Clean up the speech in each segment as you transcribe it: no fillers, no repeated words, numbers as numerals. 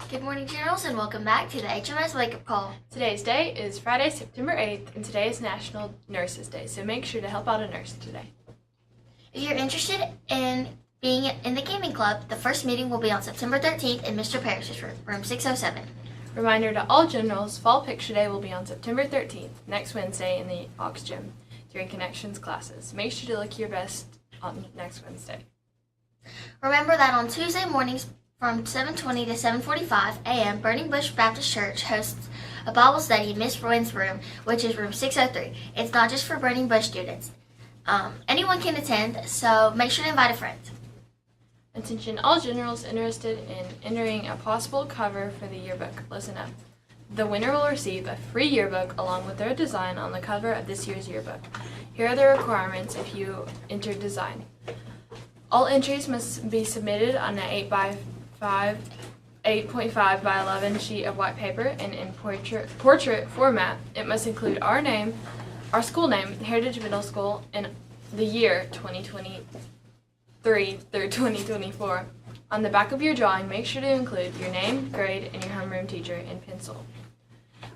Good morning, Generals, and welcome back to the HMS Wake-Up Call. Today's day is Friday, September 8th, and today is National Nurses Day, so make sure to help out a nurse today. If you're interested in being in the gaming club, the first meeting will be on September 13th in Mr. Parrish's room, room 607. Reminder to all Generals, Fall Picture Day will be on September 13th, next Wednesday in the Aux Gym, during Connections classes. Make sure to look your best on next Wednesday. Remember that on Tuesday mornings from 7:20 to 7:45 a.m., Burning Bush Baptist Church hosts a Bible study in Miss Wynn's room, which is room 603. It's not just for Burning Bush students. Anyone can attend, so make sure to invite a friend. Attention all Generals interested in entering a possible cover for the yearbook. Listen up. The winner will receive a free yearbook along with their design on the cover of this year's yearbook. Here are the requirements if you enter design. All entries must be submitted on an 8.5 by 11 sheet of white paper and in portrait format. It must include our name, our school name, Heritage Middle School, and the year 2023 through 2024. On the back of your drawing, make sure to include your name, grade, and your homeroom teacher in pencil.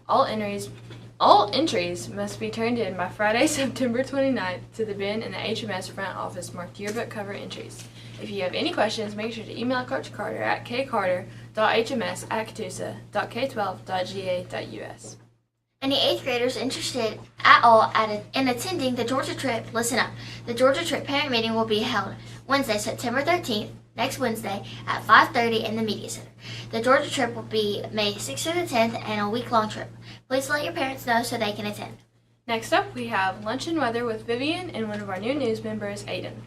All entries must be turned in by Friday, September 29th to the bin in the HMS front office marked yearbook cover entries. If you have any questions, make sure to email Coach Carter at kcarter.hms@catoosa.ca.ga.us. Any 8th graders interested at all in attending the Georgia trip, listen up. The Georgia trip parent meeting will be held Wednesday, September 13th, next Wednesday at 5:30 in the Media Center. The Georgia trip will be May 6th through the 10th and a week-long trip. Please let your parents know so they can attend. Next up, we have Lunch and Weather with Vivian and one of our new news members, Aiden.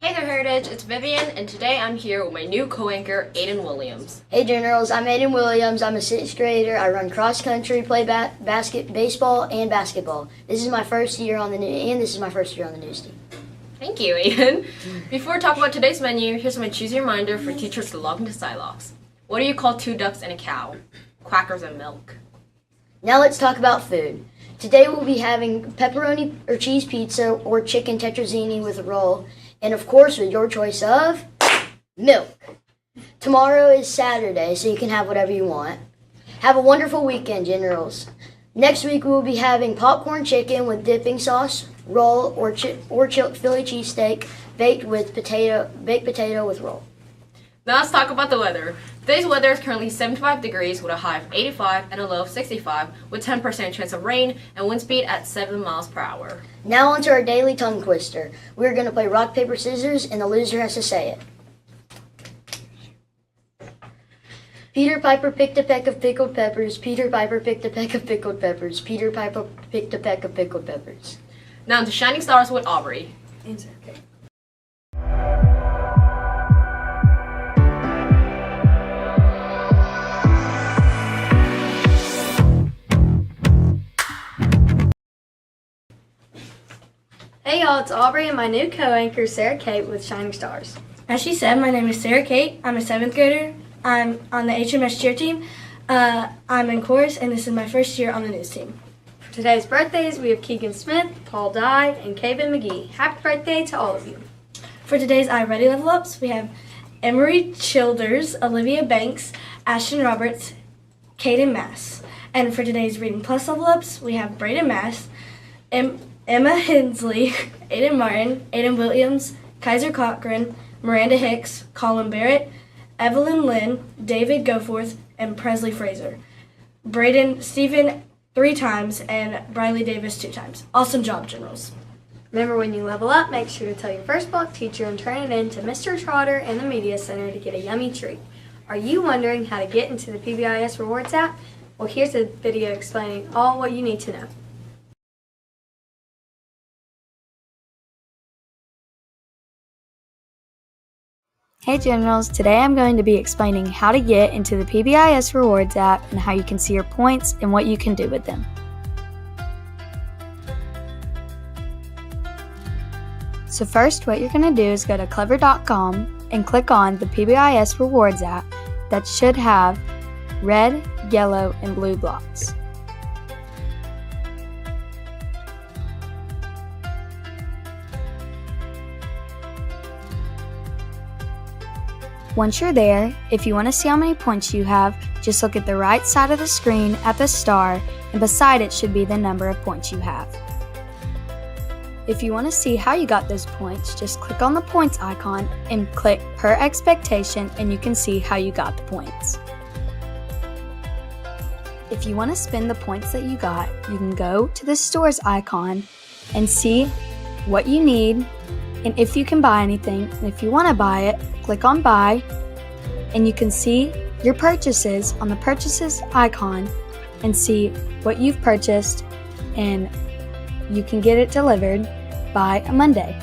Hey there, Heritage, it's Vivian, and today I'm here with my new co-anchor, Aiden Williams. Hey Generals, I'm Aiden Williams. I'm a 6th grader. I run cross country, play baseball, and basketball. This is my first year on the news team. Thank you, Aiden. Before we talk about today's menu, here's my choose your reminder for teachers to log into Silox. What do you call 2 ducks and a cow? Quackers and milk. Now let's talk about food. Today we'll be having pepperoni or cheese pizza or chicken tetrazzini with a roll, and of course with your choice of milk. Tomorrow is Saturday, so you can have whatever you want. Have a wonderful weekend, Generals. Next week we will be having popcorn chicken with dipping sauce, roll, or Philly cheesesteak baked potato with roll. Now let's talk about the weather. Today's weather is currently 75 degrees with a high of 85 and a low of 65 with 10% chance of rain and wind speed at 7 miles per hour. Now on to our daily tongue twister. We're going to play rock, paper, scissors, and the loser has to say it. Peter Piper picked a peck of pickled peppers. Peter Piper picked a peck of pickled peppers. Peter Piper picked a peck of pickled peppers. Now on to Shining Stars with Aubrey. Answer. Okay. Hey y'all, it's Aubrey and my new co-anchor Sarah Kate with Shining Stars. As she said, my name is Sarah Kate. I'm a 7th grader. I'm on the HMS cheer team. I'm in chorus and this is my first year on the news team. For today's birthdays, we have Keegan Smith, Paul Dye, and Kaven McGee. Happy birthday to all of you. For today's I Ready Level Ups, we have Emery Childers, Olivia Banks, Ashton Roberts, Kaden Mass. And for today's Reading Plus Level Ups, we have Braden Mass, Emma Hensley, Aiden Martin, Aiden Williams, Kaiser Cochran, Miranda Hicks, Colin Barrett, Evelyn Lynn, David Goforth, and Presley Fraser. Braden Stephen 3 times and Briley Davis 2 times. Awesome job, Generals. Remember, when you level up, make sure to tell your first block teacher and turn it in to Mr. Trotter in the Media Center to get a yummy treat. Are you wondering how to get into the PBIS Rewards app? Well, here's a video explaining all what you need to know. Hey Generals, today I'm going to be explaining how to get into the PBIS Rewards app and how you can see your points and what you can do with them. So first, what you're going to do is go to clever.com and click on the PBIS Rewards app that should have red, yellow, and blue blocks. Once you're there, if you want to see how many points you have, just look at the right side of the screen at the star, and beside it should be the number of points you have. If you want to see how you got those points, just click on the points icon and click per expectation, and you can see how you got the points. If you want to spend the points that you got, you can go to the stores icon and see what you need and if you can buy anything. And if you want to buy it, click on buy, and you can see your purchases on the purchases icon and see what you've purchased, and you can get it delivered by a Monday.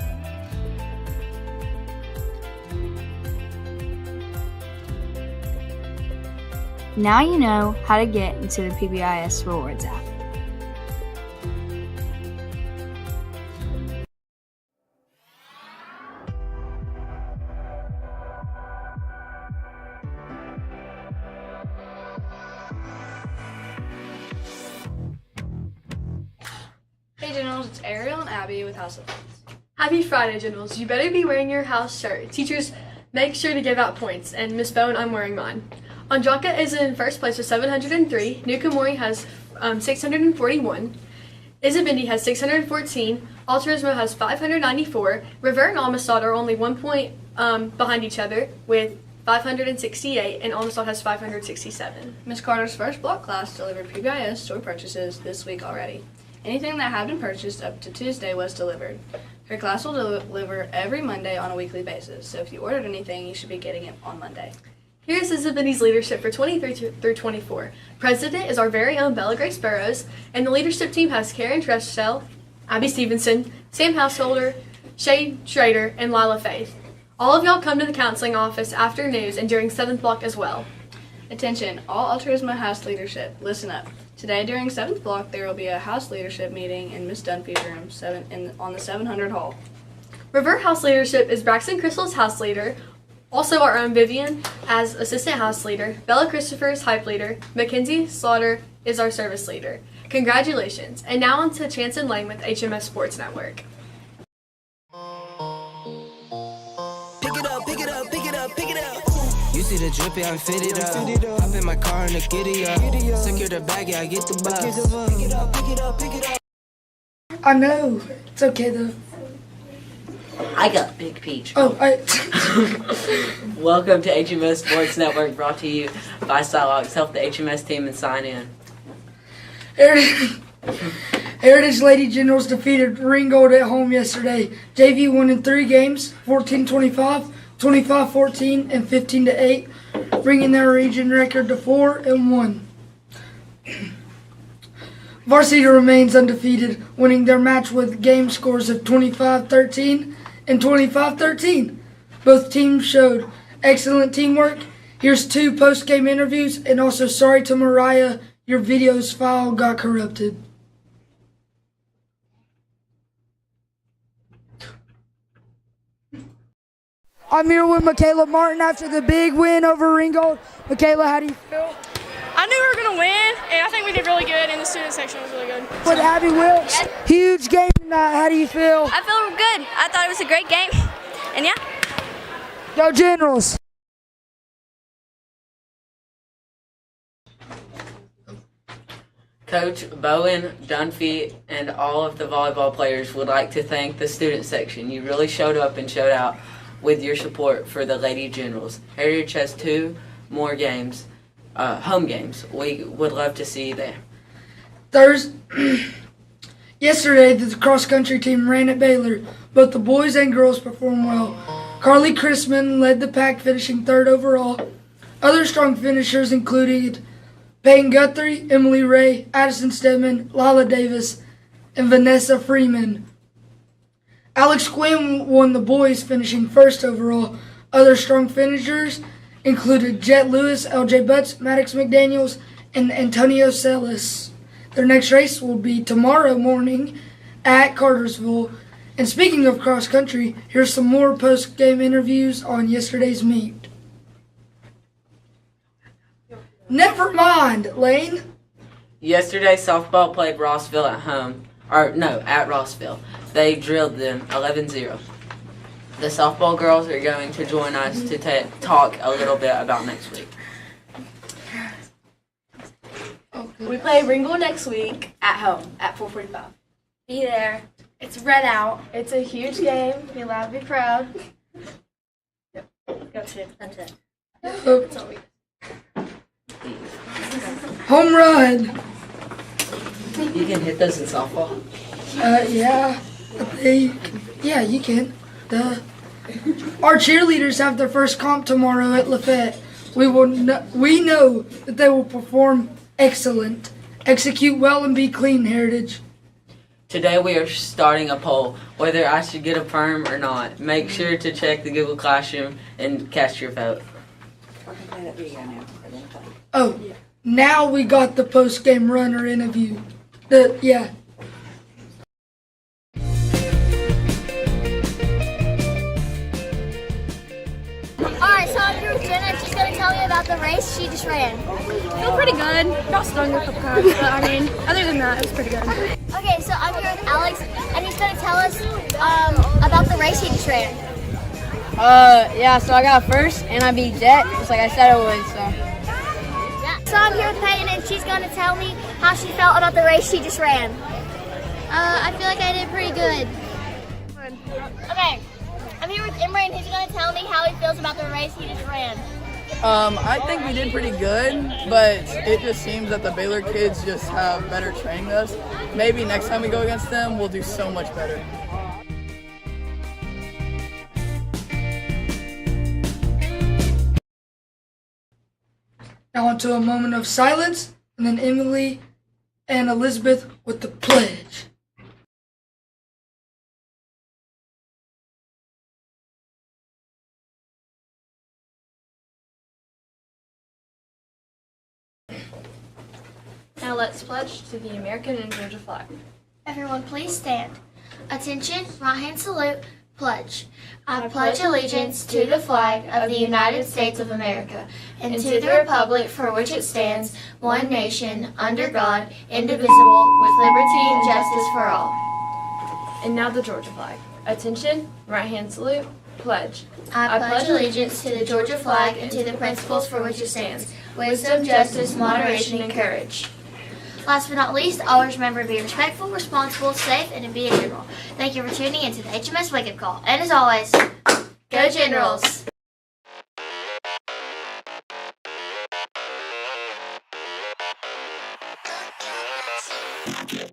Now you know how to get into the PBIS Rewards app. Hey Generals, it's Ariel and Abby with House of Fun. Happy Friday, Generals. You better be wearing your house shirt. Teachers, make sure to give out points. And Miss Bone, I'm wearing mine. Anjaka is in first place with 703. Nukamori has 641. Isabindi has 614. Altruismo has 594. River and Amistad are only 1 point behind each other with 568, and Amistad has 567. Miss Carter's first block class delivered PBIS store purchases this week already. Anything that had been purchased up to Tuesday was delivered. Her class will deliver every Monday on a weekly basis, so if you ordered anything, you should be getting it on Monday. Here's Isabindi's leadership for 23 through 24. President is our very own Bella Grace Burrows, and the leadership team has Karen Treschel, Abby Stevenson, Sam Householder, Shay Schrader, and Lila Faith. All of y'all come to the counseling office after news and during 7th block as well. Attention, all Altruismo House leadership, listen up. Today during 7th block, there will be a house leadership meeting in Miss Dunphy's room on the 700 hall. River House leadership is Braxton Crystal's house leader, also our own Vivian as assistant house leader, Bella Christopher is hype leader, Mackenzie Slaughter is our service leader. Congratulations. And now on to Chance and Lang with HMS Sports Network. Pick it up, pick it up, pick it up, pick it up. You see the drip, yeah, I'm fitted up. Hop in my car and the giddy up. Secure the bag, yeah, I get the bus. Pick it up, pick it up, pick it up. I know. It's okay though. I got Big Peach. Oh, Welcome to HMS Sports Network, brought to you by Stylox. Help the HMS team and sign in. Heritage Lady Generals defeated Ringgold at home yesterday. JV won in 3 games, 14-25, 25-14, and 15-8, bringing their region record to 4-1. Varsity remains undefeated, winning their match with game scores of 25-13 and 25-13. Both teams showed excellent teamwork. Here's 2 post-game interviews, and also sorry to Mariah, your videos file got corrupted. I'm here with Michaela Martin after the big win over Ringgold. Michaela, how do you feel? I knew we were going to win, and I think we did really good, and the student section was really good. With Abby Wilkes, huge game tonight. How do you feel? I feel good. I thought it was a great game, and yeah. Go Generals! Coach Bowen, Dunphy, and all of the volleyball players would like to thank the student section. You really showed up and showed out with your support for the Lady Generals. Heritage has 2 more games, home games. We would love to see you there. Yesterday, the cross-country team ran at Baylor. Both the boys and girls performed well. Carly Chrisman led the pack, finishing 3rd overall. Other strong finishers included Peyton Guthrie, Emily Ray, Addison Stedman, Lila Davis, and Vanessa Freeman. Alex Quinn won the boys, finishing 1st overall. Other strong finishers included Jet Lewis, LJ Butts, Maddox McDaniels, and Antonio Celis. Their next race will be tomorrow morning at Cartersville, And speaking of cross country, here's some more post-game interviews on yesterday's meet. Never mind, Lane. Yesterday, softball played Rossville at Rossville. They drilled them 11-0. The softball girls are going to join us to talk a little bit about next week. We play Ringgold next week at home at 4:45. Be there. It's red out. It's a huge game. Be loud, be proud. That's it. Home run. You can hit those in softball. Yeah. Yeah, you can. Duh. Our cheerleaders have their first comp tomorrow at Lafayette. We know that they will perform excellent, execute well, and be clean, Heritage. Today we are starting a poll whether I should get a perm or not. Make sure to check the Google Classroom and cast your vote. Oh, now we got the post-game runner interview. Yeah. Alright, so I'm here with Jenna. She's going to tell me about the race she just ran. Feel pretty good. Got stung a couple times, but I mean, other than that, it was pretty good. Okay, so I'm here with Alex, and he's going to tell us about the race he just ran. Yeah, so I got first, and I beat Jet, just like I said I would, so. Yeah. So I'm here with Peyton, and she's going to tell me how she felt about the race she just ran. I feel like I did pretty good. Okay, I'm here with Imre, and he's going to tell me how he feels about the race he just ran. I think we did pretty good, but it just seems that the Baylor kids just have better training than us. Maybe next time we go against them, we'll do so much better. Now onto a moment of silence, and then Emily and Elizabeth with the pledge. Now let's pledge to the American and Georgia flag. Everyone please stand. Attention, right hand salute, pledge. I pledge allegiance to the flag of the United States of America and to the republic for which it stands, one nation, under God, indivisible, with liberty and justice for all. And now the Georgia flag. Attention, right hand salute, pledge. I pledge allegiance to the Georgia flag and to the principles for which it stands, wisdom, justice, moderation, and courage. Last but not least, always remember to be respectful, responsible, safe, and to be a general. Thank you for tuning in to the HMS Wake Up Call. And as always, go Generals! Yeah.